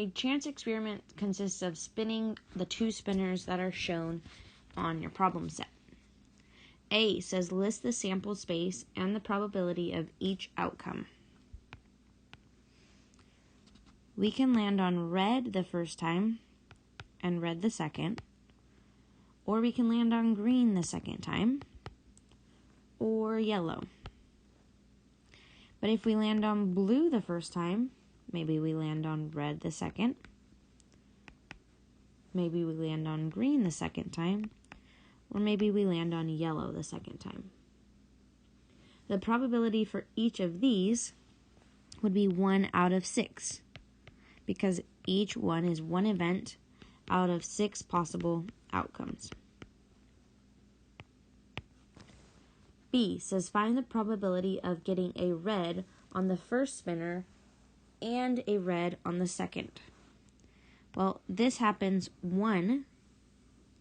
A chance experiment consists of spinning the two spinners that are shown on your problem set. A says list the sample space and the probability of each outcome. We can land on red the first time and red the second, or we can land on green the second time, or yellow. But if we land on blue the first time, maybe we land on red the second, maybe we land on green the second time, or maybe we land on yellow the second time. The probability for each of these would be 1 out of 6, because each one is one event out of 6 possible outcomes. B says find the probability of getting a red on the first spinner and a red on the second. Well, this happens 1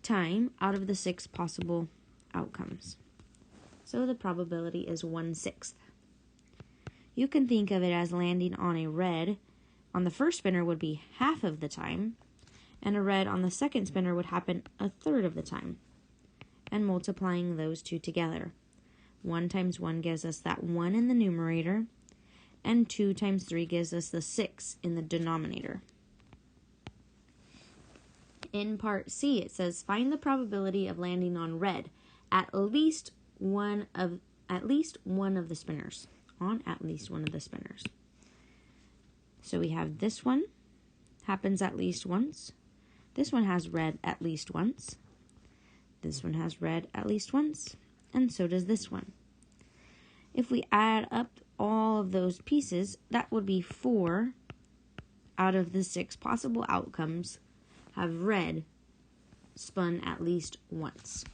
time out of the 6 possible outcomes. So the probability is 1/6. You can think of it as landing on a red on the first spinner would be half of the time, and a red on the second spinner would happen 1/3 of the time, and multiplying those two together. 1 times 1 gives us that 1 in the numerator, and 2 times 3 gives us the 6 in the denominator. In part C, it says find the probability of landing on red at least one of the spinners. On at least one of the spinners. So we have this one happens at least once. This one has red at least once. This one has red at least once. And so does this one. If we add up all of those pieces, that would be 4 out of the 6 possible outcomes have red spun at least once.